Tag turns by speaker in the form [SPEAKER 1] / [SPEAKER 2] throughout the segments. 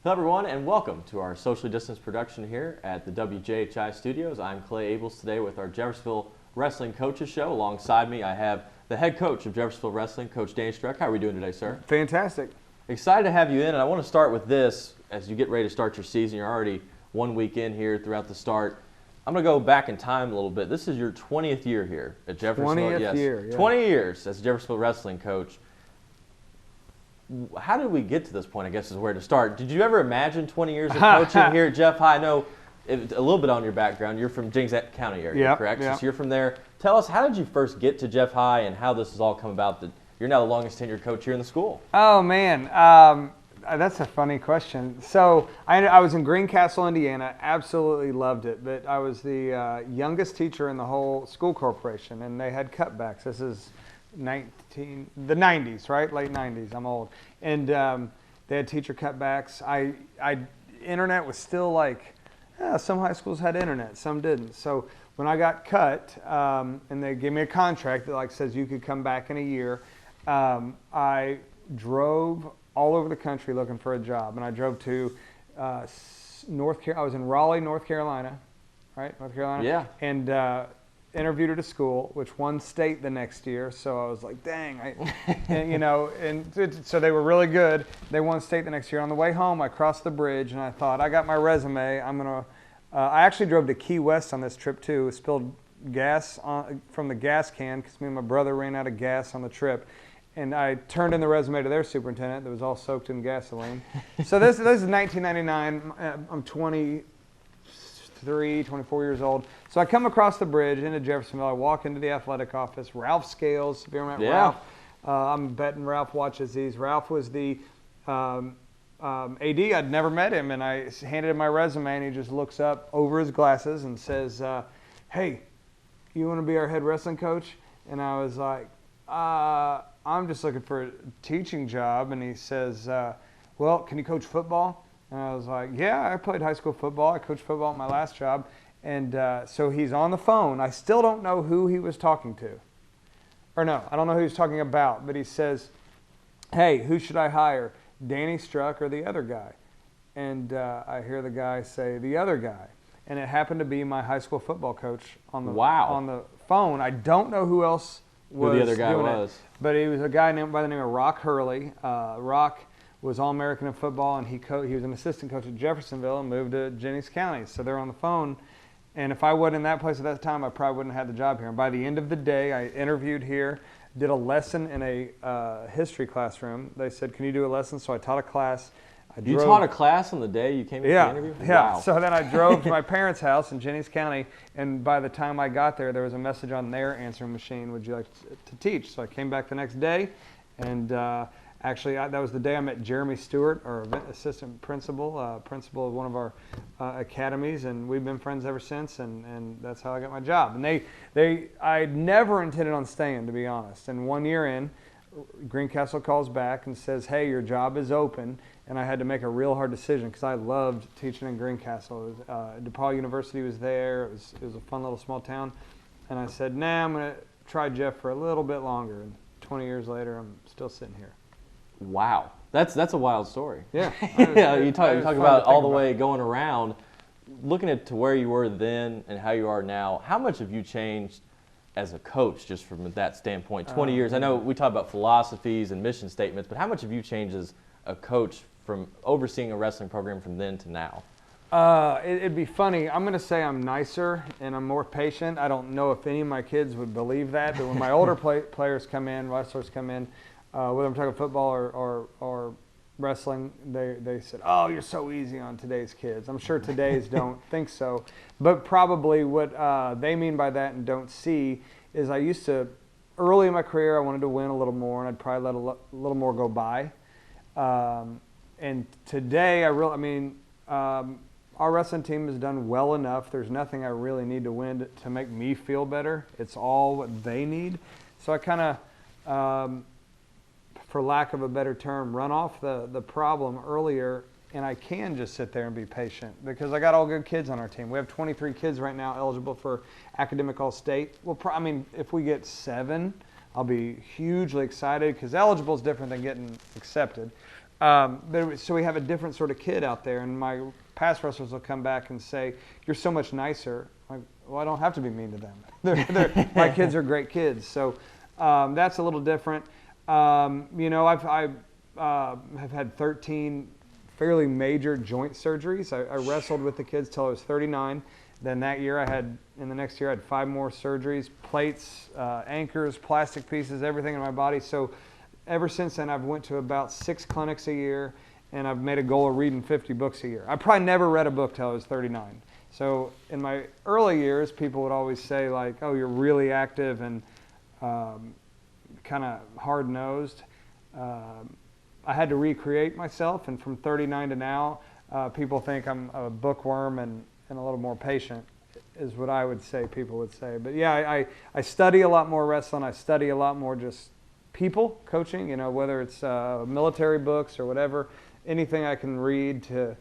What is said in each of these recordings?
[SPEAKER 1] Hello everyone and welcome to our socially distanced production here at the WJHI studios. I'm Clay Abels today with our Jeffersonville Wrestling Coaches Show. Alongside me I have the head coach of Jeffersonville Wrestling, Coach Danny Struck. How are we doing today, sir?
[SPEAKER 2] Fantastic.
[SPEAKER 1] Excited to have you in, and I want to start with this. As you get ready to start your season, you're already 1 week in here throughout the start. I'm going to go back in time a little bit. This is your 20th year here at Jeffersonville.
[SPEAKER 2] 20th year, yeah.
[SPEAKER 1] 20 years as a Jeffersonville Wrestling coach. How did we get to this point, I guess, is where to start. Did you ever imagine 20 years of coaching here at Jeff High? I know a little bit on your background. You're from Jennings County area, correct?
[SPEAKER 2] Yep.
[SPEAKER 1] So you're from there. Tell us, how did you first get to Jeff High and how this has all come about that you're now the longest tenured coach here in the school?
[SPEAKER 2] Oh, man. That's a funny question. So I was in Greencastle, Indiana. Absolutely loved it. But I was the youngest teacher in the whole school corporation, and they had cutbacks. This is the 90s, right? Late 90s. I'm old. And they had teacher cutbacks. Internet was still like, some high schools had internet, some didn't. So when I got cut, and they gave me a contract that says you could come back in a year, I drove all over the country looking for a job. And I drove to I was in Raleigh, North Carolina, right? North Carolina.
[SPEAKER 1] Yeah.
[SPEAKER 2] And interviewed at a school, which won state the next year. So I was like, dang, so they were really good. They won state the next year. On the way home, I crossed the bridge, and I thought, I got my resume. I actually drove to Key West on this trip too. Spilled gas from the gas can because me and my brother ran out of gas on the trip. And I turned in the resume to their superintendent that was all soaked in gasoline. So this is 1999. I'm 24 years old. So I come across the bridge into Jeffersonville. I walk into the athletic office. Ralph Scales, if you remember Ralph. I'm betting Ralph watches these. Ralph was the AD. I'd never met him, and I handed him my resume, and he just looks up over his glasses and says, hey, you want to be our head wrestling coach? And I was like, I'm just looking for a teaching job. And he says, well, can you coach football? And I was like, yeah, I played high school football. I coached football at my last job. And so he's on the phone. I still don't know who he was talking to. Or no, I don't know who he was talking about. But he says, hey, who should I hire? Danny Struck or the other guy? And I hear the guy say, the other guy. And it happened to be my high school football coach on the phone. I don't know who else was
[SPEAKER 1] who the other guy
[SPEAKER 2] doing
[SPEAKER 1] was.
[SPEAKER 2] it. But he was a guy named by the name of Rock Hurley. Rock was All-American in football, and he was an assistant coach at Jeffersonville and moved to Jennings County. So they're on the phone. And if I wasn't in that place at that time, I probably wouldn't have had the job here. And by the end of the day, I interviewed here, did a lesson in a history classroom. They said, can you do a lesson? So I taught a class.
[SPEAKER 1] You taught a class on the day you came in for the interview?
[SPEAKER 2] Yeah.
[SPEAKER 1] Wow.
[SPEAKER 2] So then I drove to my parents' house in Jennings County, and by the time I got there was a message on their answering machine, would you like to teach? So I came back the next day, and actually, that was the day I met Jeremy Stewart, our assistant principal, principal of one of our academies, and we've been friends ever since, and that's how I got my job. And I never intended on staying, to be honest. And 1 year in, Greencastle calls back and says, hey, your job is open, and I had to make a real hard decision because I loved teaching in Greencastle. DePaul University was there. It was a fun little small town. And I said, nah, I'm going to try Jeff for a little bit longer. And 20 years later, I'm still sitting here.
[SPEAKER 1] Wow, that's a wild story.
[SPEAKER 2] Yeah,
[SPEAKER 1] you talk about all the way going around, looking at to where you were then and how you are now. How much have you changed as a coach, just from that standpoint? 20 years. I know we talk about philosophies and mission statements, but how much have you changed as a coach from overseeing a wrestling program from then to now?
[SPEAKER 2] It'd be funny. I'm going to say I'm nicer and I'm more patient. I don't know if any of my kids would believe that, but when my older players come in, wrestlers come in, whether I'm talking football or wrestling, they said, oh, you're so easy on today's kids. I'm sure today's don't think so. But probably what they mean by that and don't see is I used to, early in my career, I wanted to win a little more, and I'd probably let a little more go by. And today, our wrestling team has done well enough. There's nothing I really need to win to make me feel better. It's all what they need. So I kind of, for lack of a better term, run off the problem earlier, and I can just sit there and be patient because I got all good kids on our team. We have 23 kids right now eligible for academic all-state. Well, if we get 7, I'll be hugely excited because eligible is different than getting accepted. So we have a different sort of kid out there, and my past wrestlers will come back and say, "You're so much nicer." Like, well, I don't have to be mean to them. My kids are great kids, so that's a little different. I've had 13 fairly major joint surgeries. I wrestled with the kids till I was 39. Then that year in the next year I had 5 more surgeries, plates, anchors, plastic pieces, everything in my body. So ever since then I've went to about 6 clinics a year, and I've made a goal of reading 50 books a year. I probably never read a book till I was 39. So in my early years, people would always say like, "Oh, you're really active and kind of hard-nosed." I had to recreate myself, and from 39 to now, people think I'm a bookworm and a little more patient, is what I would say people would say. But yeah, I study a lot more wrestling. I study a lot more just people coaching, whether it's military books or whatever, anything I can read to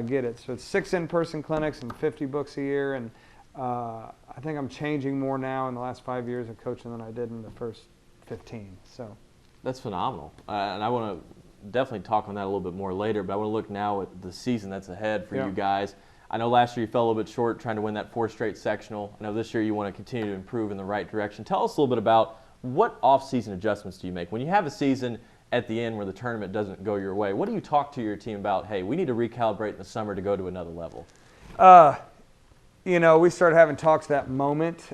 [SPEAKER 2] get it. So it's 6 in-person clinics and 50 books a year, and I think I'm changing more now in the last 5 years of coaching than I did in the first 15. So
[SPEAKER 1] that's phenomenal, and I want to definitely talk on that a little bit more later, but I want to look now at the season that's ahead for you guys. I know last year you fell a little bit short trying to win that 4 straight sectional. I know this year you want to continue to improve in the right direction. Tell us a little bit about what off-season adjustments do you make? When you have a season at the end where the tournament doesn't go your way, what do you talk to your team about? Hey, we need to recalibrate in the summer to go to another level.
[SPEAKER 2] We started having talks that moment.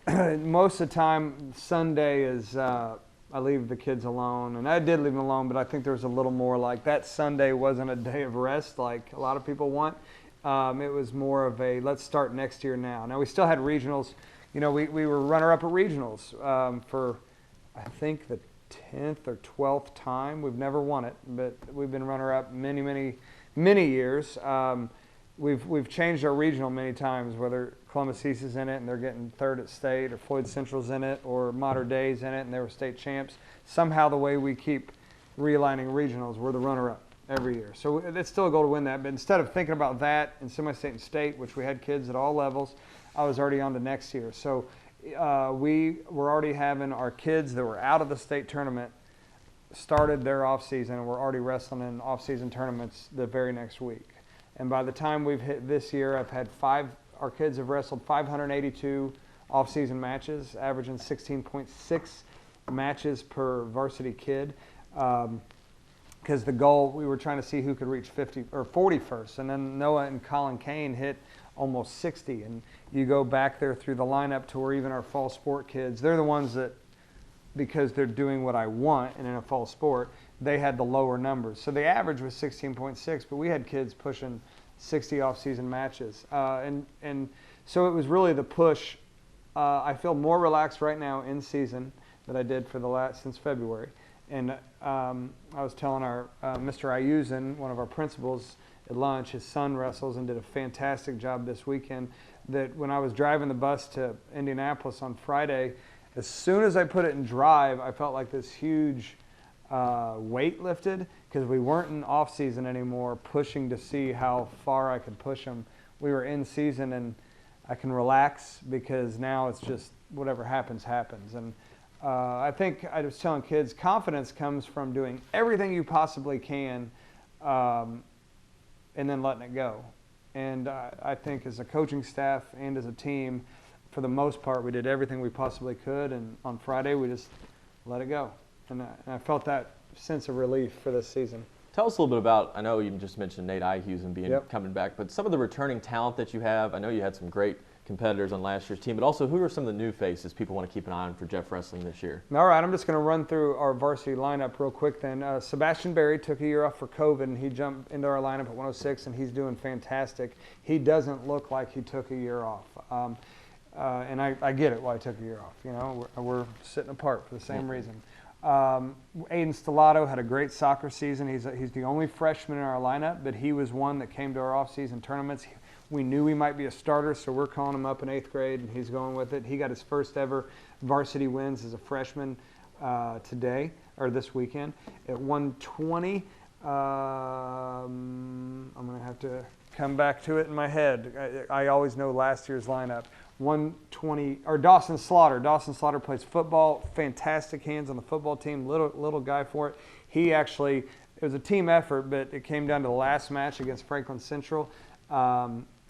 [SPEAKER 2] Most of the time, Sunday is I leave the kids alone, and I did leave them alone, but I think there was a little more like that Sunday wasn't a day of rest like a lot of people want. It was more of a let's start next year now. Now we still had regionals. We were runner-up at regionals for I think the 10th or 12th time. We've never won it, but we've been runner-up many years. We've changed our regional many times, whether Columbus East is in it and they're getting 3rd at state, or Floyd Central's in it, or Mater Dei's in it and they were state champs. Somehow the way we keep realigning regionals, we're the runner-up every year. So it's still a goal to win that, but instead of thinking about that in semi-state and state, which we had kids at all levels, I was already on to next year. So we were already having our kids that were out of the state tournament started their off-season, and we're already wrestling in off-season tournaments the very next week. And by the time we've hit this year, our kids have wrestled 582 off-season matches, averaging 16.6 matches per varsity kid. Because the goal, we were trying to see who could reach 50 or 40 first. And then Noah and Colin Kane hit almost 60. And you go back there through the lineup to where even our fall sport kids, they're the ones that, because they're doing what I want and in a fall sport, they had the lower numbers. So the average was 16.6, but we had kids pushing 60 off-season matches. And so it was really the push. I feel more relaxed right now in season than I did since February. And I was telling our Mr. Ayuzin, one of our principals, at lunch, his son wrestles and did a fantastic job this weekend, that when I was driving the bus to Indianapolis on Friday, as soon as I put it in drive, I felt like this huge weight lifted, because we weren't in off season anymore pushing to see how far I could push them. We were in season, and I can relax because now it's just whatever happens. And I think I was telling kids, confidence comes from doing everything you possibly can and then letting it go. And I think as a coaching staff and as a team, for the most part, we did everything we possibly could, and on Friday we just let it go. And I felt that sense of relief for this season.
[SPEAKER 1] Tell us a little bit about, I know you just mentioned Nate Ihus and coming back, but some of the returning talent that you have. I know you had some great competitors on last year's team, but also who are some of the new faces people want to keep an eye on for Jeff Wrestling this year?
[SPEAKER 2] All right, I'm just going to run through our varsity lineup real quick then. Sebastian Berry took a year off for COVID, and he jumped into our lineup at 106, and he's doing fantastic. He doesn't look like he took a year off. And I get it why he took a year off. We're sitting apart for the same reason. Aiden Stellato had a great soccer season. He's the only freshman in our lineup, but he was one that came to our off-season tournaments. We knew he might be a starter, so we're calling him up in 8th grade, and he's going with it. He got his first ever varsity wins as a freshman this weekend at 120. I'm going to have to come back to it in my head. I always know last year's lineup. 120, or Dawson Slaughter. Dawson Slaughter plays football, fantastic hands on the football team, little guy for it. He actually was a team effort, but it came down to the last match against Franklin Central.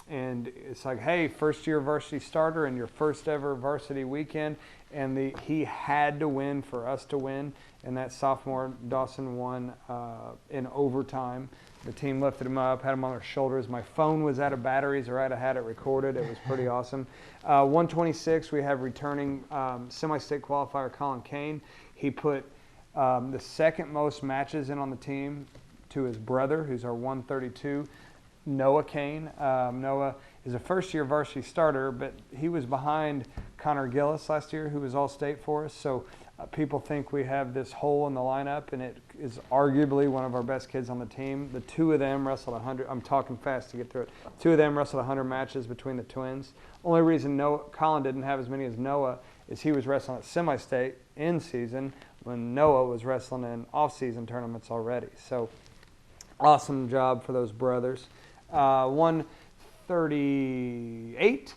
[SPEAKER 2] And it's like, hey, first-year varsity starter and your first ever varsity weekend. And he had to win for us to win. And that sophomore, Dawson, won in overtime. The team lifted him up, had him on their shoulders. My phone was out of batteries, right? I had it recorded. It was pretty awesome. 126, we have returning semi-state qualifier Colin Kane. He put the second most matches in on the team to his brother, who's our 132. Noah Kane. Noah is a first-year varsity starter, but he was behind Connor Gillis last year, who was all-state for us. So people think we have this hole in the lineup, and it is arguably one of our best kids on the team. The two of them wrestled 100. I'm talking fast to get through it. Two of them wrestled 100 matches between the twins. Only reason Colin didn't have as many as Noah is he was wrestling at semi-state in season when Noah was wrestling in off-season tournaments already. So awesome job for those brothers. 138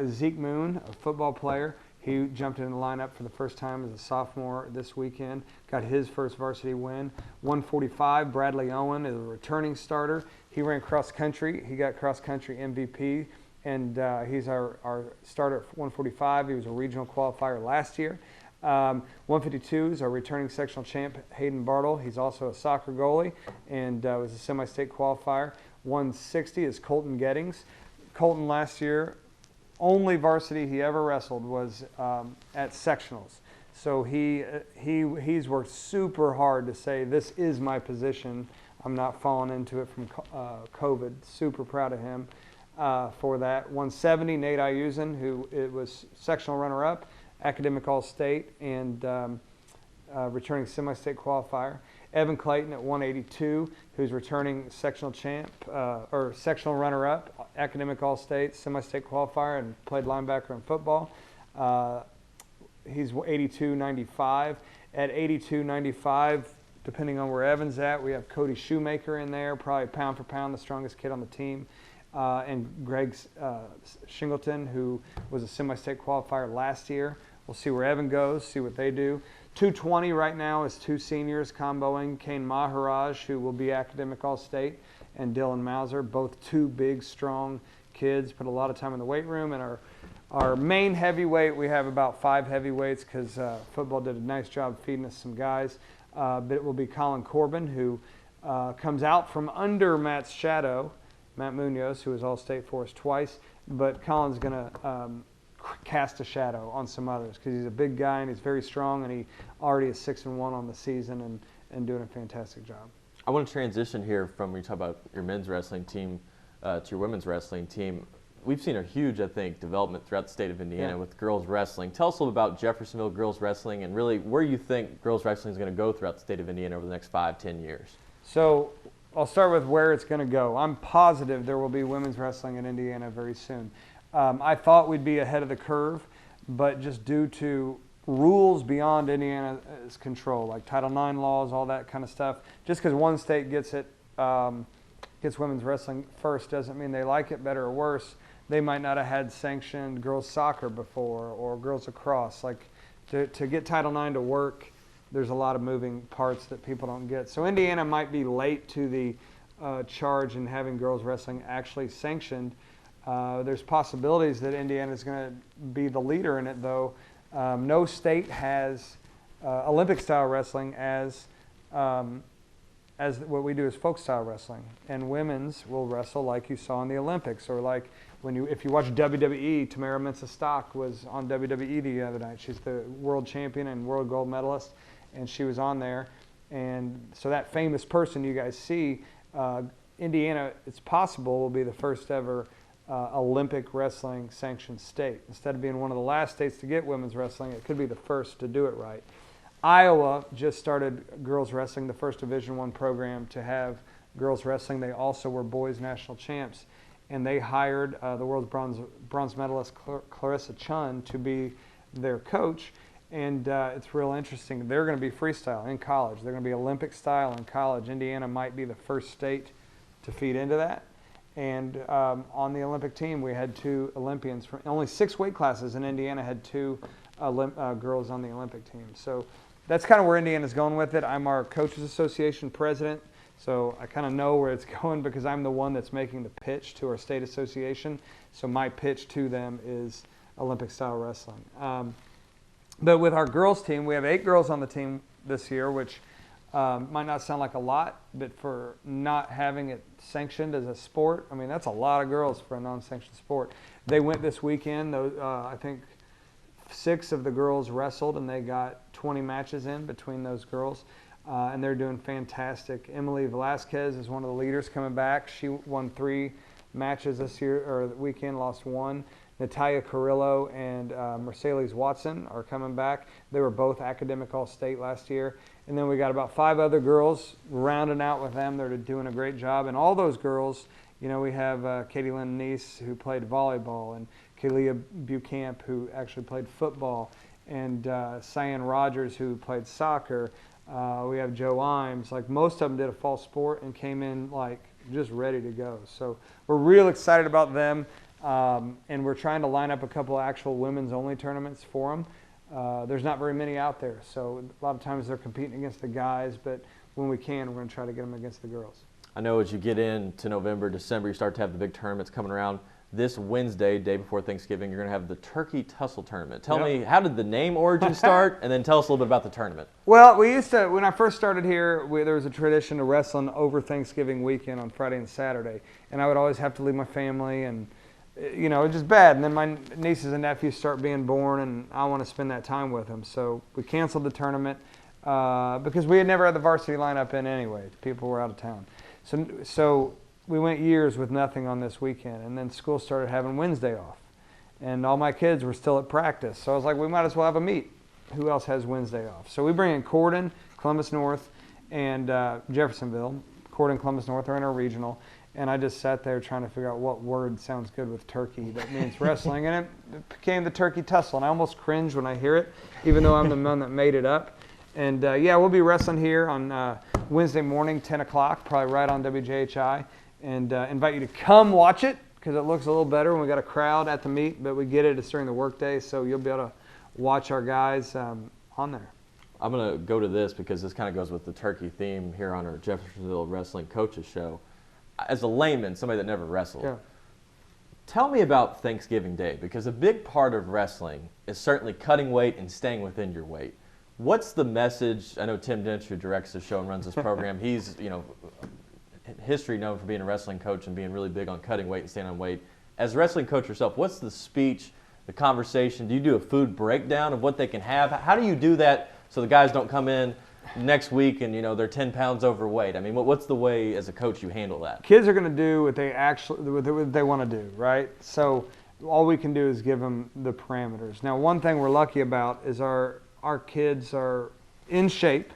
[SPEAKER 2] is Zeke Moon, a football player. He jumped in the lineup for the first time as a sophomore this weekend, got his first varsity win. 145, Bradley Owen is a returning starter. He ran cross country. He got cross country MVP, and he's our starter at 145. He was a regional qualifier last year. 152 is our returning sectional champ, Hayden Bartle. He's also a soccer goalie and was a semi-state qualifier. 160 is Colton Gettings. Colton last year, only varsity he ever wrestled was at sectionals. So he's worked super hard to say, this is my position. I'm not falling into it from COVID. Super proud of him for that. 170, Nate Iusen, who was sectional runner-up, academic all-state, and returning semi-state qualifier. Evan Clayton at 182, who's returning sectional champ or sectional runner-up, academic all-state, semi-state qualifier, and played linebacker in football. He's 82-95. At 82-95, depending on where Evan's at, we have Cody Shoemaker in there, probably pound for pound the strongest kid on the team, and Greg Shingleton, who was a semi-state qualifier last year. We'll see where Evan goes, see what they do. 220 right now is two seniors comboing, Kane Maharaj, who will be academic all-state, and Dylan Mauser, both two big, strong kids, put a lot of time in the weight room. And our main heavyweight, we have about 5 heavyweights because football did a nice job feeding us some guys. But it will be Colin Corbin, who comes out from under Matt's shadow, Matt Munoz, who was all-state for us twice. But Colin's going to cast a shadow on some others because he's a big guy and he's very strong, and he already is 6-1 on the season and doing a fantastic job.
[SPEAKER 1] I want to transition here from when you talk about your men's wrestling team to your women's wrestling team. We've seen a huge, I think, development throughout the state of Indiana with girls wrestling. Tell us a little about Jeffersonville girls wrestling and really where you think girls wrestling is going to go throughout the state of Indiana over the next 5-10 years.
[SPEAKER 2] So I'll start with where it's going to go. I'm positive there will be women's wrestling in Indiana very soon. I thought we'd be ahead of the curve, but just due to rules beyond Indiana's control, like Title IX laws, all that kind of stuff, just because one state gets women's wrestling first doesn't mean they like it better or worse. They might not have had sanctioned girls soccer before or girls lacrosse. Like to get Title IX to work, there's a lot of moving parts that people don't get. So Indiana might be late to the charge in having girls wrestling actually sanctioned. There's possibilities that Indiana is going to be the leader in it, though. No state has Olympic-style wrestling as what we do is folk-style wrestling. And women's will wrestle like you saw in the Olympics, or like if you watch WWE, Tamara Mensah-Stock was on WWE the other night. She's the world champion and world gold medalist, and she was on there. And so that famous person you guys see, Indiana, it's possible, will be the first ever Olympic wrestling sanctioned state. Instead of being one of the last states to get women's wrestling, it could be the first to do it right. Iowa just started girls wrestling, the first Division I program to have girls wrestling. They also were boys national champs, and they hired the world's bronze medalist Clarissa Chun to be their coach. And it's real interesting. They're going to be freestyle in college. They're going to be Olympic style in college. Indiana might be the first state to feed into that. And on the Olympic team, we had 2 Olympians. Only 6 weight classes in Indiana had 2 girls on the Olympic team. So that's kind of where Indiana's going with it. I'm our Coaches Association president, so I kind of know where it's going because I'm the one that's making the pitch to our state association. So my pitch to them is Olympic-style wrestling. But with our girls team, we have 8 girls on the team this year, which might not sound like a lot, but for not having it sanctioned as a sport, I mean, that's a lot of girls for a non-sanctioned sport. They went this weekend. I think 6 of the girls wrestled, and they got 20 matches in between those girls, and they're doing fantastic. Emily Velasquez is one of the leaders coming back. She won 3 matches this year, or the weekend, lost 1. Natalia Carrillo and Mercedes Watson are coming back. They were both academic all-state last year. And then we got about 5 other girls rounding out with them. They're doing a great job. And all those girls, you know, we have Katie Lynn Neese, who played volleyball, and Kalia Bucamp, who actually played football, and Cyan Rogers, who played soccer. We have Joe Imes. Like, most of them did a fall sport and came in like just ready to go. So we're real excited about them. And we're trying to line up a couple of actual women's only tournaments for them. There's not very many out there, so a lot of times they're competing against the guys, but when we can, we're going to try to get them against the girls.
[SPEAKER 1] I know as you get into November, December, you start to have the big tournaments coming around. This Wednesday, day before Thanksgiving, you're going to have the Turkey Tussle Tournament. Tell me, how did the name origin start, and then tell us a little bit about the tournament.
[SPEAKER 2] Well, we used to, when I first started here, there was a tradition of wrestling over Thanksgiving weekend on Friday and Saturday, and I would always have to leave my family, and you know, it's just bad. And then my nieces and nephews start being born, and I want to spend that time with them. So we canceled the tournament because we had never had the varsity lineup in anyway. People were out of town. So we went years with nothing on this weekend, and then school started having Wednesday off. And all my kids were still at practice. So I was like, we might as well have a meet. Who else has Wednesday off? So we bring in Corden, Columbus North, and Jeffersonville. Corden, Columbus North are in our regional. And I just sat there trying to figure out what word sounds good with turkey that means wrestling. And it became the Turkey Tussle. And I almost cringe when I hear it, even though I'm the one that made it up. And yeah, we'll be wrestling here on Wednesday morning, 10 o'clock, probably right on WJHI. And invite you to come watch it because it looks a little better when we got a crowd at the meet. But we get it, it's during the workday, so you'll be able to watch our guys on there.
[SPEAKER 1] I'm going to go to this because this kind of goes with the turkey theme here on our Jeffersonville Wrestling Coaches Show. As a layman, somebody that never wrestled, tell me about Thanksgiving Day, because a big part of wrestling is certainly cutting weight and staying within your weight. What's the message? I know Tim Dench, who directs the show and runs this program, he's, you know, history known for being a wrestling coach and being really big on cutting weight and staying on weight. As a wrestling coach yourself, what's the speech, the conversation? Do you do a food breakdown of what they can have? How do you do that so the guys don't come in next week and, you know, they're 10 pounds overweight? I mean, what's the way as a coach you handle that?
[SPEAKER 2] Kids are going to do what they want to do, right? So all we can do is give them the parameters. Now, one thing we're lucky about is our kids are in shape.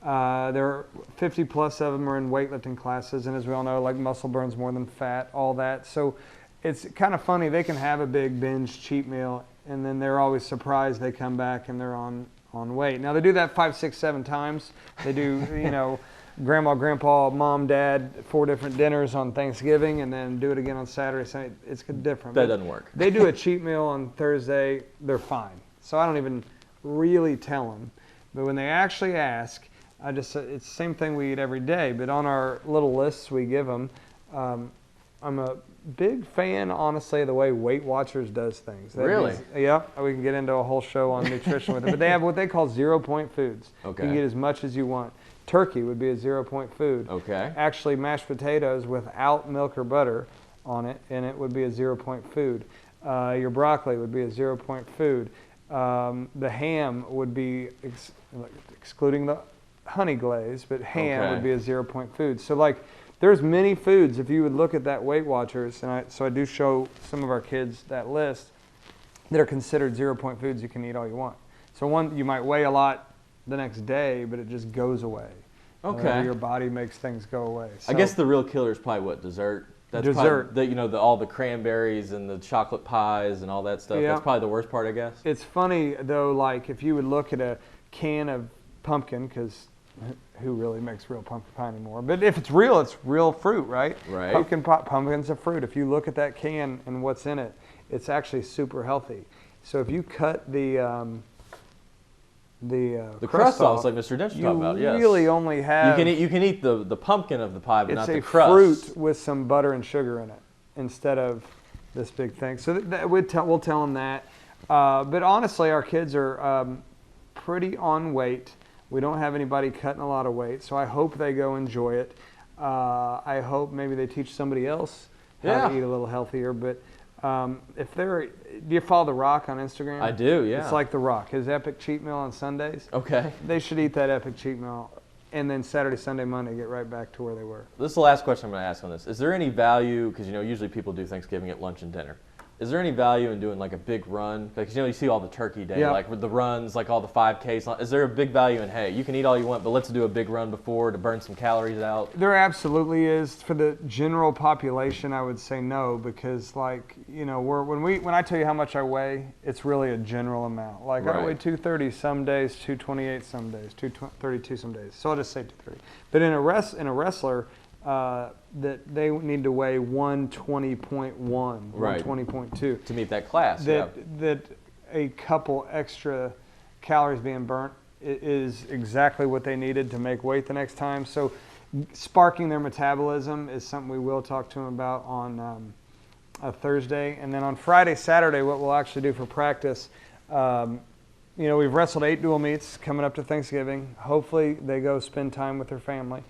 [SPEAKER 2] There are 50 plus of them are in weightlifting classes, and as we all know, like, muscle burns more than fat, all that. So it's kind of funny. They can have a big binge cheat meal, and then they're always surprised they come back and they're on weight. Now, they do that 5, 6, 7 times. They do, you know, grandma, grandpa, mom, dad, 4 different dinners on Thanksgiving, and then do it again on Saturday, Sunday. It's different.
[SPEAKER 1] That doesn't work.
[SPEAKER 2] They do a cheat meal on Thursday, they're fine. So I don't even really tell them. But when they actually ask, it's the same thing we eat every day. But on our little lists we give them, I'm a big fan, honestly, of the way Weight Watchers does things.
[SPEAKER 1] Really?
[SPEAKER 2] Yeah, we can get into a whole show on nutrition with it. But they have what they call 0-point foods.
[SPEAKER 1] Okay.
[SPEAKER 2] You can get as much as you want. Turkey would be a 0-point food.
[SPEAKER 1] Okay.
[SPEAKER 2] Actually, mashed potatoes without milk or butter on it, and it would be a 0-point food. Your broccoli would be a 0-point food. The ham would be, excluding the honey glaze, but ham would be a 0-point food. So, like, there's many foods, if you would look at that Weight Watchers, and so I do show some of our kids that list, that are considered 0-point foods you can eat all you want. So one, you might weigh a lot the next day, but it just goes away.
[SPEAKER 1] Okay.
[SPEAKER 2] Your body makes things go away. So,
[SPEAKER 1] I guess the real killer is probably what, dessert? That's
[SPEAKER 2] dessert.
[SPEAKER 1] Probably all the cranberries and the chocolate pies and all that stuff. Yeah. That's probably the worst part, I guess.
[SPEAKER 2] It's funny, though, like, if you would look at a can of pumpkin, because who really makes real pumpkin pie anymore? But if it's real fruit, right?
[SPEAKER 1] Right.
[SPEAKER 2] Pumpkin's a fruit. If you look at that can and what's in it, it's actually super healthy. So if you cut the
[SPEAKER 1] crust off, like Mr. Dench talked about, yes.
[SPEAKER 2] You really only have...
[SPEAKER 1] You can eat the pumpkin of the pie, but not the
[SPEAKER 2] It's
[SPEAKER 1] crust.
[SPEAKER 2] a fruit with some butter and sugar in it instead of this big thing. So we'll tell them that. But honestly, our kids are pretty on weight. We don't have anybody cutting a lot of weight, so I hope they go enjoy it. I hope maybe they teach somebody else how to eat a little healthier. But do you follow The Rock on Instagram?
[SPEAKER 1] I do, yeah.
[SPEAKER 2] It's like The Rock, his epic cheat meal on Sundays.
[SPEAKER 1] Okay.
[SPEAKER 2] They should eat that epic cheat meal, and then Saturday, Sunday, Monday, get right back to where they were.
[SPEAKER 1] This is the last question I'm going to ask on this. Is there any value, because usually people do Thanksgiving at lunch and dinner. Is there any value in doing like a big run? Because you see all the turkey day, like with the runs, like all the 5Ks. Is there a big value in, hey, you can eat all you want, but let's do a big run before to burn some calories out?
[SPEAKER 2] There absolutely is. For the general population, I would say no, because when I tell you how much I weigh, it's really a general amount. Like I weigh 230 some days, 228 some days, 232 some days. So I'll just say 230. But in a wrestler, that they need to weigh 120.1, 120.2
[SPEAKER 1] to meet that class.
[SPEAKER 2] That a couple extra calories being burnt is exactly what they needed to make weight the next time. So sparking their metabolism is something we will talk to them about on a Thursday. And then on Friday, Saturday, what we'll actually do for practice, we've wrestled 8 dual meets coming up to Thanksgiving. Hopefully they go spend time with their family.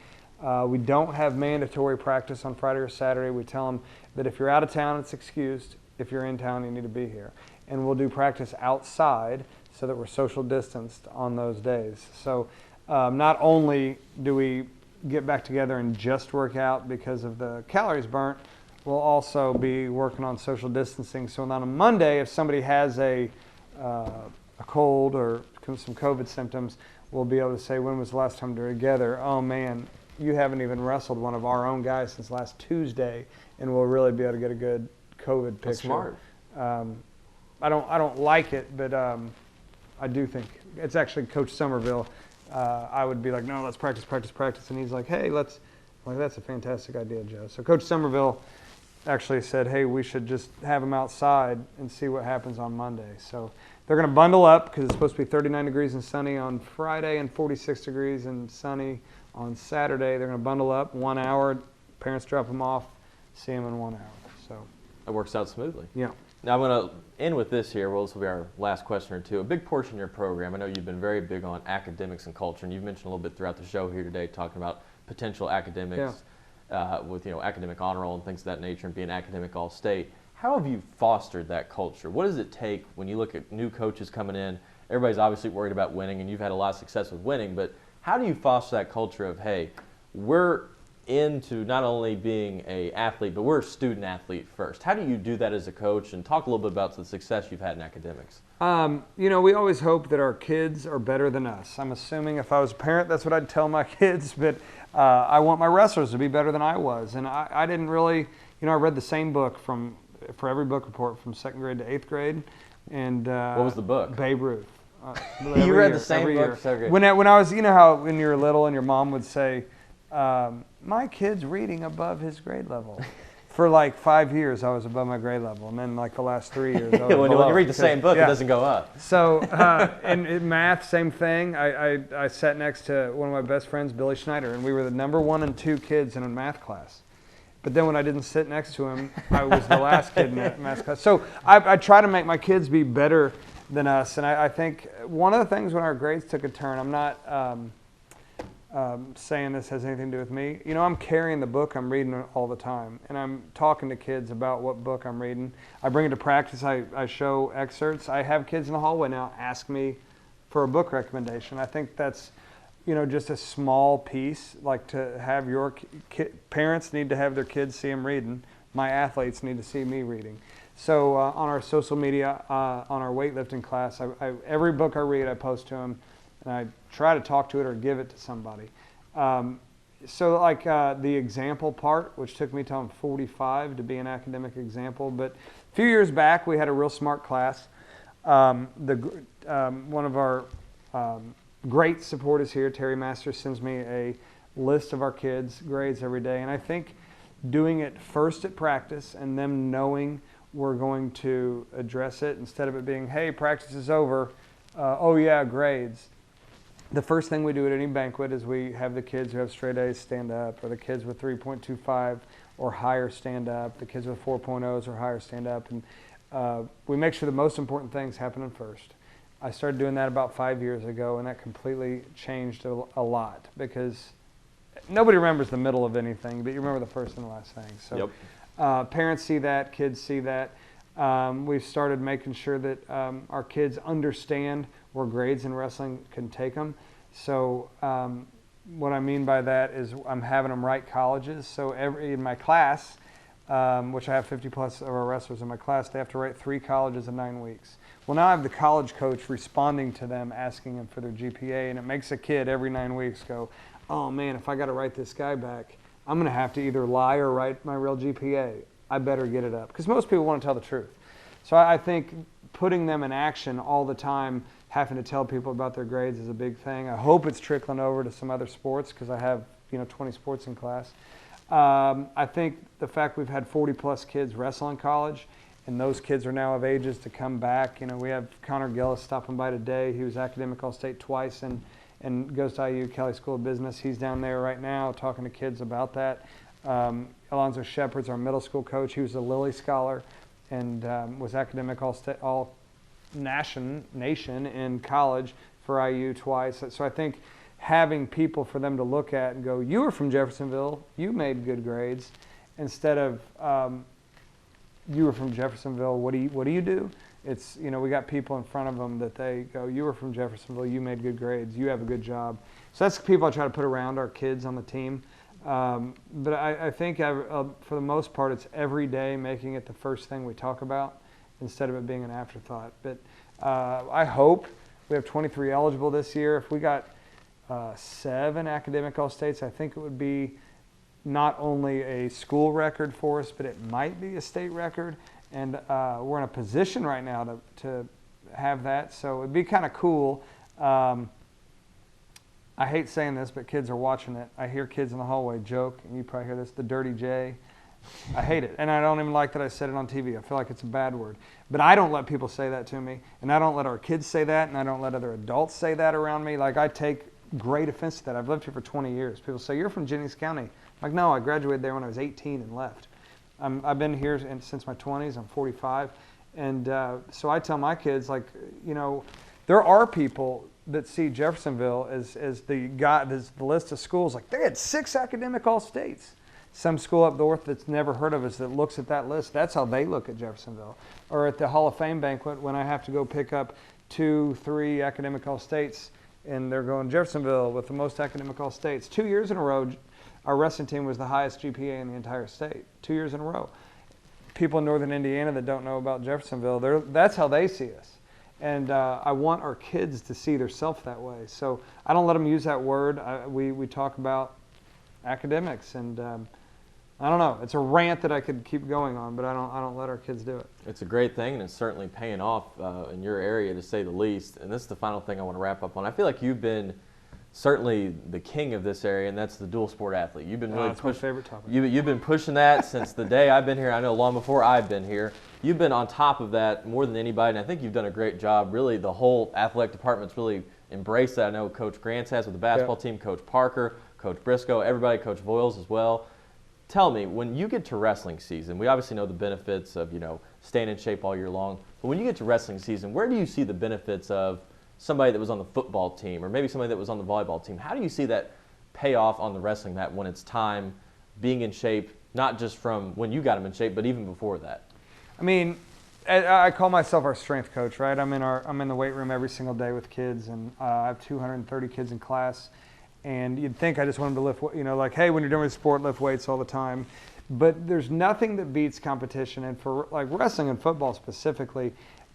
[SPEAKER 2] We don't have mandatory practice on Friday or Saturday. We tell them that if you're out of town, it's excused. If you're in town, you need to be here. And we'll do practice outside so that we're social distanced on those days. So not only do we get back together and just work out because of the calories burnt, we'll also be working on social distancing. So on a Monday, if somebody has a cold or some COVID symptoms, we'll be able to say, when was the last time they were together? Oh, man. You haven't even wrestled one of our own guys since last Tuesday, and we'll really be able to get a good COVID picture.
[SPEAKER 1] That's smart.
[SPEAKER 2] I don't like it, but I do think it's actually Coach Somerville. I would be like, no, let's practice, and he's like, hey, that's a fantastic idea, Joe. So Coach Somerville actually said, hey, we should just have them outside and see what happens on Monday. So they're going to bundle up because it's supposed to be 39 degrees and sunny on Friday and 46 degrees and sunny on Saturday. They're going to bundle up 1 hour. Parents drop them off, see them in 1 hour. So
[SPEAKER 1] it works out smoothly.
[SPEAKER 2] Yeah.
[SPEAKER 1] Now I'm going to end with this here. Well, this will be our last question or two. A big portion of your program, I know you've been very big on academics and culture, and you've mentioned a little bit throughout the show here today talking about potential academics with academic honor roll and things of that nature and being academic all-state. How have you fostered that culture? What does it take when you look at new coaches coming in? Everybody's obviously worried about winning, and you've had a lot of success with winning, but how do you foster that culture of, hey, we're into not only being an athlete, but we're a student athlete first? How do you do that as a coach? And talk a little bit about the success you've had in academics.
[SPEAKER 2] We always hope that our kids are better than us. I'm assuming if I was a parent, that's what I'd tell my kids. But I want my wrestlers to be better than I was. And I didn't really, I read the same book for every book report from 2nd grade to 8th grade. And
[SPEAKER 1] what was the book?
[SPEAKER 2] Babe Ruth.
[SPEAKER 1] You read the same book? So great.
[SPEAKER 2] When I was, how when you were little and your mom would say, my kid's reading above his grade level. For like 5 years, I was above my grade level. And then like the last 3 years, I was
[SPEAKER 1] when
[SPEAKER 2] below.
[SPEAKER 1] you read the same book, it doesn't go up.
[SPEAKER 2] So in math, same thing. I sat next to one of my best friends, Billy Schneider, and we were the number 1 and 2 kids in a math class. But then when I didn't sit next to him, I was the last kid in that math class. So I try to make my kids be better than us. And I think one of the things when our grades took a turn, I'm not saying this has anything to do with me. I'm carrying the book I'm reading all the time. And I'm talking to kids about what book I'm reading. I bring it to practice. I show excerpts. I have kids in the hallway now ask me for a book recommendation. I think that's, just a small piece, like to have your parents need to have their kids see them reading. My athletes need to see me reading. So on our social media, on our weightlifting class, every book I read, I post to them, and I try to talk to it or give it to somebody. So like the example part, which took me till I'm 45 to be an academic example, but a few years back, we had a real smart class. One of our great supporters here, Terry Masters, sends me a list of our kids' grades every day, and I think doing it first at practice and them knowing we're going to address it instead of it being, hey, practice is over. Oh yeah, grades. The first thing we do at any banquet is we have the kids who have straight A's stand up, or the kids with 3.25 or higher stand up, the kids with 4.0s or higher stand up, and we make sure the most important things happen first. I started doing that about 5 years ago, and that completely changed a lot, because nobody remembers the middle of anything, but you remember the first and the last thing. So parents see that, kids see that. We've started making sure that our kids understand where grades in wrestling can take them. So what I mean by that is I'm having them write colleges. So in my class, which I have 50 plus of our wrestlers in my class, they have to write 3 colleges in 9 weeks. Well, now I have the college coach responding to them, asking them for their GPA, and it makes a kid every 9 weeks go, oh man, if I got to write this guy back, I'm going to have to either lie or write my real GPA. I better get it up, because most people want to tell the truth. So I think putting them in action all the time, having to tell people about their grades is a big thing. I hope it's trickling over to some other sports, because I have 20 sports in class. I think the fact we've had 40 plus kids wrestle in college, and those kids are now of ages to come back. We have Connor Gillis stopping by today. He was academic All-State twice and goes to IU Kelly School of Business. He's down there right now talking to kids about that. Alonzo Shepard's our middle school coach. He was a Lilly Scholar and was academic all-nation in college for IU twice. So I think having people for them to look at and go, you were from Jeffersonville, you made good grades, instead of you were from Jeffersonville, what do you do? It's, we got people in front of them that they go, you were from Jeffersonville, you made good grades, you have a good job. So that's the people I try to put around our kids on the team. But I think for the most part, it's every day making it the first thing we talk about instead of it being an afterthought. But I hope we have 23 eligible this year. If we got 7 academic All-States, I think it would be not only a school record for us, but it might be a state record. And we're in a position right now to have that. So it'd be kind of cool. I hate saying this, but kids are watching it. I hear kids in the hallway joke, and you probably hear this, the dirty J. I hate it. And I don't even like that I said it on TV. I feel like it's a bad word. But I don't let people say that to me. And I don't let our kids say that, and I don't let other adults say that around me. Like, I take great offense to that. I've lived here for 20 years. People say, you're from Jennings County. I'm like, no, I graduated there when I was 18 and left. I've been here since my 20s. I'm 45. And so I tell my kids, like, there are people that see Jeffersonville as the list of schools. Like, they had 6 academic All-States. Some school up north that's never heard of us that looks at that list, that's how they look at Jeffersonville. Or at the Hall of Fame banquet, when I have to go pick up 2, 3 academic All-States, and they're going Jeffersonville with the most academic All-States. 2 years in a row, our wrestling team was the highest GPA in the entire state. 2 years in a row. People in northern Indiana that don't know about Jeffersonville, that's how they see us. And I want our kids to see themselves that way. So I don't let them use that word. We talk about academics, and I don't know. It's a rant that I could keep going on, but I don't let our kids do it.
[SPEAKER 1] It's a great thing, and it's certainly paying off in your area, to say the least. And this is the final thing I want to wrap up on. I feel like you've been certainly the king of this area, and that's the dual sport athlete. You've been really
[SPEAKER 2] that's my favorite topic.
[SPEAKER 1] You've been pushing that since the day I've been here. I know long before I've been here. You've been on top of that more than anybody, and I think you've done a great job. Really, the whole athletic department's really embraced that. I know Coach Grants has with the basketball team, Coach Parker, Coach Briscoe, everybody, Coach Voiles as well. Tell me, when you get to wrestling season, we obviously know the benefits of, staying in shape all year long, but when you get to wrestling season, where do you see the benefits of somebody that was on the football team or maybe somebody that was on the volleyball team? How do you see that pay off on the wrestling mat when it's time, being in shape, not just from when you got them in shape, but even before that?
[SPEAKER 2] I mean, I call myself our strength coach, right? I'm in the weight room every single day with kids, and I have 230 kids in class. And you'd think I just want them to lift, like, hey, when you're doing sport, lift weights all the time. But there's nothing that beats competition. And for like wrestling and football specifically,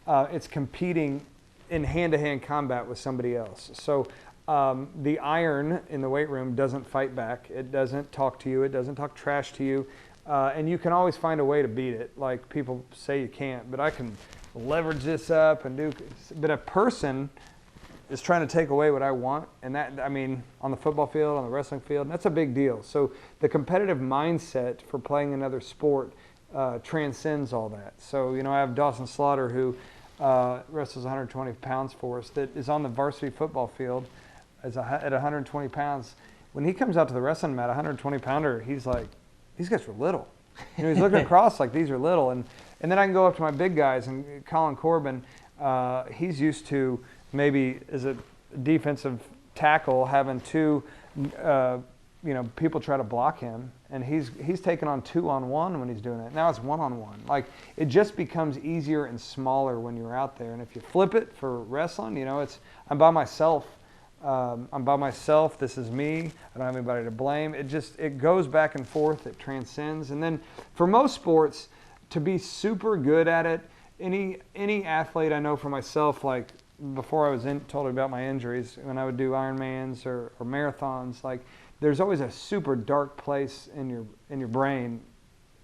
[SPEAKER 2] it's competing in hand-to-hand combat with somebody else. So the iron in the weight room doesn't fight back. It doesn't talk to you. It doesn't talk trash to you. And you can always find a way to beat it. Like people say you can't, but I can leverage this up and do. But a person is trying to take away what I want, and that, on the football field, on the wrestling field, and that's a big deal. So the competitive mindset for playing another sport transcends all that. So, you know, I have Dawson Slaughter, who wrestles 120 pounds for us, that is on the varsity football field at 120 pounds. When he comes out to the wrestling mat, 120 pounder, he's like, these guys are little. You know, he's looking across like these are little. And then I can go up to my big guys, and Colin Corbin, he's used to maybe as a defensive tackle having two, you know, people try to block him, and he's taken on 2-on-1 when he's doing it. Now it's 1-on-1. Like, it just becomes easier and smaller when you're out there. And if you flip it for wrestling, you know, I'm by myself. This is me. I don't have anybody to blame. It goes back and forth. It transcends. And then for most sports, to be super good at it, any athlete I know for myself, like before I was told about my injuries, when I would do Ironmans or marathons, like there's always a super dark place in your brain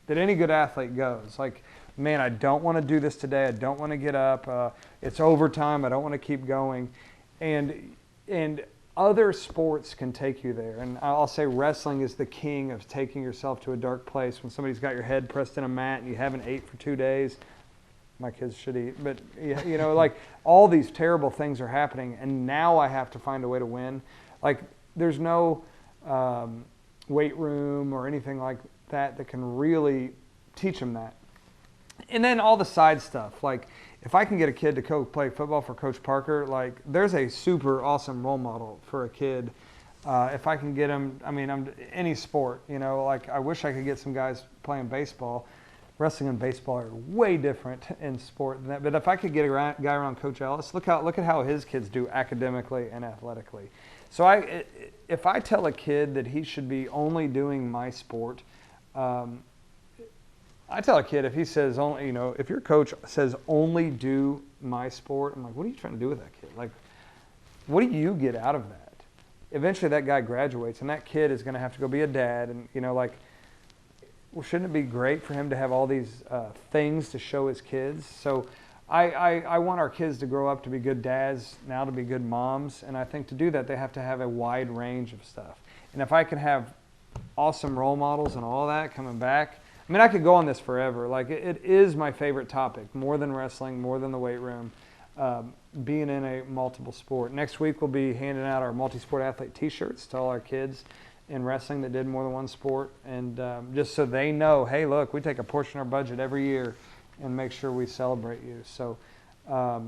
[SPEAKER 2] that any good athlete goes. Like, man, I don't want to do this today. I don't want to get up. It's overtime. I don't want to keep going. And other sports can take you there. And I'll say wrestling is the king of taking yourself to a dark place. When somebody's got your head pressed in a mat and you haven't ate for 2 days, my kids should eat. But, you know, like all these terrible things are happening. And now I have to find a way to win. Like, there's no weight room or anything like that can really teach them that. And then all the side stuff, like if I can get a kid to go play football for Coach Parker, like there's a super awesome role model for a kid. If I can get him, I mean, any sport, you know, like I wish I could get some guys playing baseball. Wrestling and baseball are way different in sport than that. But if I could get a guy around Coach Ellis, look at how his kids do academically and athletically. So if I tell a kid that he should be only doing my sport, I tell a kid if he says only, you know, if your coach says only do my sport, I'm like, what are you trying to do with that kid? Like, what do you get out of that? Eventually that guy graduates and that kid is going to have to go be a dad, and, you know, like, well, shouldn't it be great for him to have all these things to show his kids? So I want our kids to grow up to be good dads, now to be good moms, and I think to do that they have to have a wide range of stuff. And if I can have awesome role models and all that coming back, I mean, I could go on this forever. Like, it is my favorite topic, more than wrestling, more than the weight room, being in a multiple sport. Next week, we'll be handing out our Multisport Athlete T-shirts to all our kids in wrestling that did more than one sport. And just so they know, hey, look, we take a portion of our budget every year and make sure we celebrate you. So I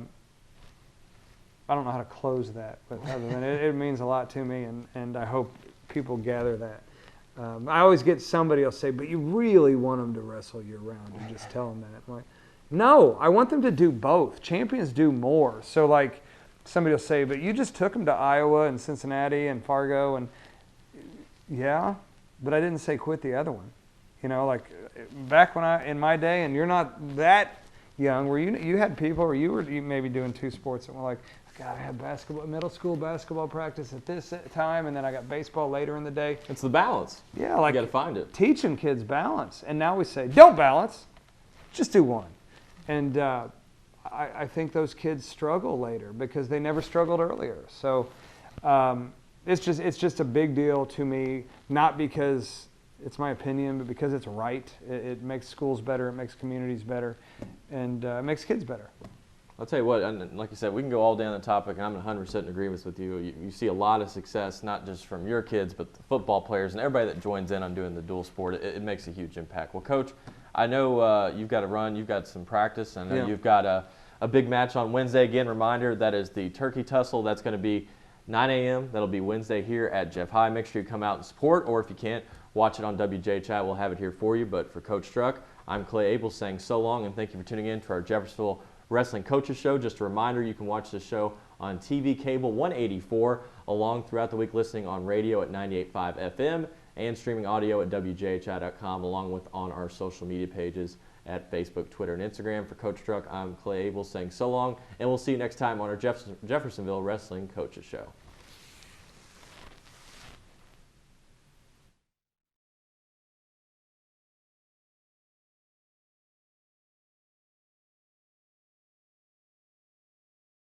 [SPEAKER 2] don't know how to close that, but other than it means a lot to me, and I hope people gather that. I always get somebody will say, but you really want them to wrestle year-round, and just tell them that. I'm like, no, I want them to do both. Champions do more. So, like, somebody will say, but you just took them to Iowa and Cincinnati and Fargo, and yeah, but I didn't say quit the other one. You know, like, back when in my day, and you're not that young, where you had people, or you were maybe doing two sports, and were like, God, I had middle school basketball practice at this time, and then I got baseball later in the day.
[SPEAKER 1] It's the balance.
[SPEAKER 2] Yeah, like
[SPEAKER 1] you got to find it.
[SPEAKER 2] Teaching kids balance, and now we say, don't balance, just do one. And I think those kids struggle later because they never struggled earlier. So it's just a big deal to me, not because it's my opinion, but because it's right. It makes schools better, it makes communities better, and it makes kids better.
[SPEAKER 1] I'll tell you what, and like you said, we can go all down the topic, and I'm 100% in agreement with you. You see a lot of success, not just from your kids, but the football players and everybody that joins in on doing the dual sport. It makes a huge impact. Well, Coach, I know you've got to run, you've got some practice, and I know you've got a big match on Wednesday. Again, reminder, that is the Turkey Tussle. That's going to be 9 a.m. That'll be Wednesday here at Jeff High. Make sure you come out and support, or if you can't, watch it on WJHI. We'll have it here for you. But for Coach Struck, I'm Clay Abel saying so long, and thank you for tuning in to our Jeffersonville Wrestling Coaches Show. Just a reminder, you can watch this show on TV cable 184, along throughout the week listening on radio at 98.5 FM and streaming audio at WJHI.com, along with on our social media pages at Facebook, Twitter, and Instagram. For Coach Struck, I'm Clay Abel saying so long, and we'll see you next time on our Jeffersonville Wrestling Coaches Show.